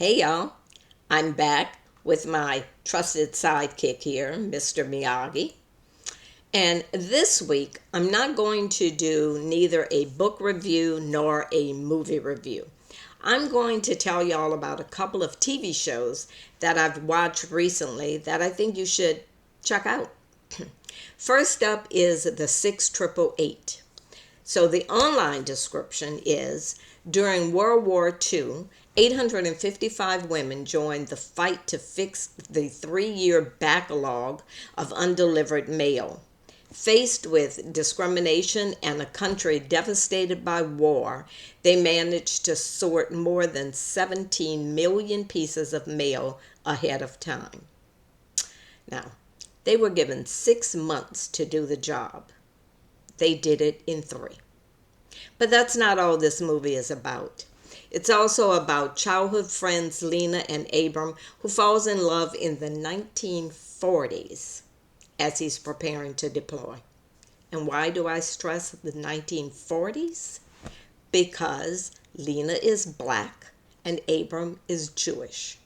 Hey y'all, I'm back with my trusted sidekick here, Mr. Miyagi. And this week, I'm not going to do neither a book review nor a movie review. I'm going to tell y'all about a couple of TV shows that I've watched recently that I think you should check out. First up is the 6888. So the online description is during World War II, 855 women joined the fight to fix the 3-year backlog of undelivered mail. Faced with discrimination and a country devastated by war, they managed to sort more than 17 million pieces of mail ahead of time. Now, they were given 6 months to do the job. They did it in 3. But that's not all this movie is about. It's also about childhood friends Lena and Abram, who falls in love in the 1940s as he's preparing to deploy. And why do I stress the 1940s? Because Lena is black and Abram is Jewish.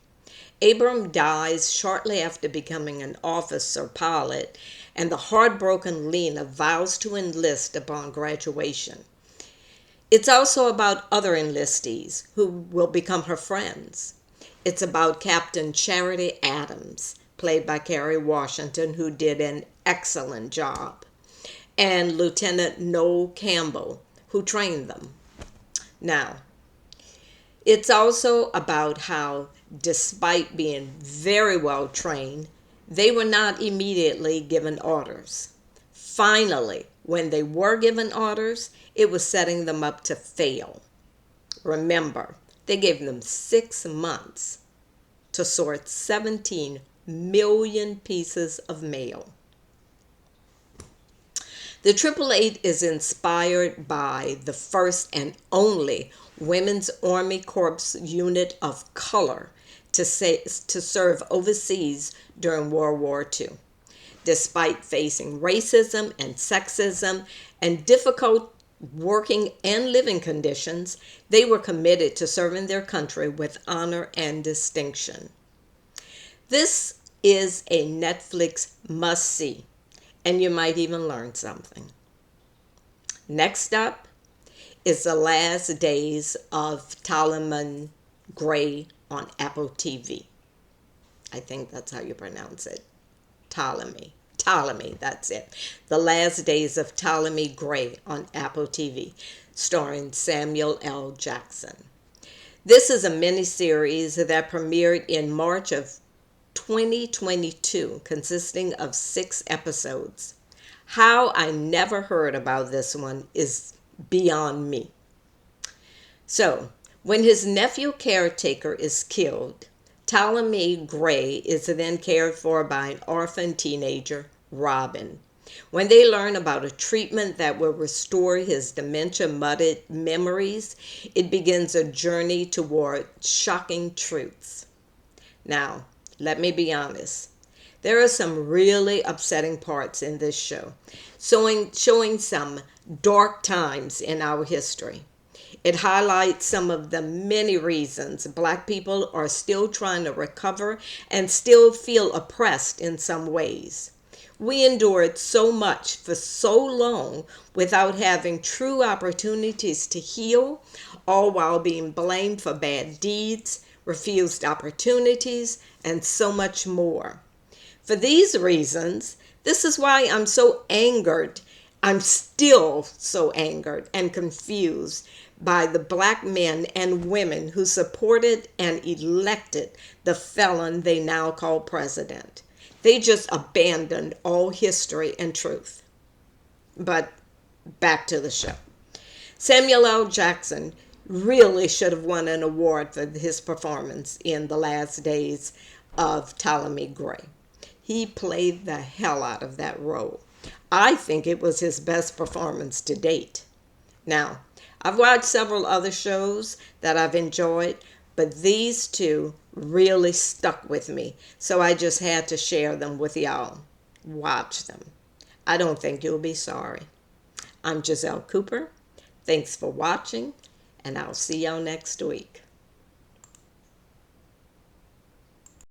Abram dies shortly after becoming an officer pilot, and the heartbroken Lena vows to enlist upon graduation. It's also about other enlistees who will become her friends. It's about Captain Charity Adams, played by Kerry Washington, who did an excellent job, and Lieutenant Noel Campbell, who trained them. Now, it's also about how, despite being very well trained, they were not immediately given orders. Finally, when they were given orders, it was setting them up to fail. Remember, they gave them 6 months to sort 17 million pieces of mail. The 888 is inspired by the first and only Women's Army Corps unit of color to serve overseas during World War II. Despite facing racism and sexism and difficult working and living conditions, they were committed to serving their country with honor and distinction. This is a Netflix must-see, and you might even learn something. Next up is The Last Days of Ptolemy Gray on Apple TV. I think that's how you pronounce it. Ptolemy, that's it. The Last Days of Ptolemy Gray on Apple TV, starring Samuel L. Jackson. This is a miniseries that premiered in March of 2022, consisting of 6 episodes. How I never heard about this one is beyond me. So, when his nephew caretaker is killed, Ptolemy Gray is then cared for by an orphan teenager, Robin. When they learn about a treatment that will restore his dementia-muddled memories, it begins a journey toward shocking truths. Now, let me be honest. There are some really upsetting parts in this show, showing some dark times in our history. It highlights some of the many reasons Black people are still trying to recover and still feel oppressed in some ways. We endured so much for so long without having true opportunities to heal, all while being blamed for bad deeds, refused opportunities, and so much more. For these reasons, this is why I'm so angered. I'm still so angered and confused by the Black men and women who supported and elected the felon they now call president. They just abandoned all history and truth. But back to the show. Samuel L. Jackson really should have won an award for his performance in The Last Days of Ptolemy Gray. He played the hell out of that role. I think it was his best performance to date. Now, I've watched several other shows that I've enjoyed, but these 2 really stuck with me, so I just had to share them with y'all. Watch them. I don't think you'll be sorry. I'm Giselle Cooper. Thanks for watching, and I'll see y'all next week.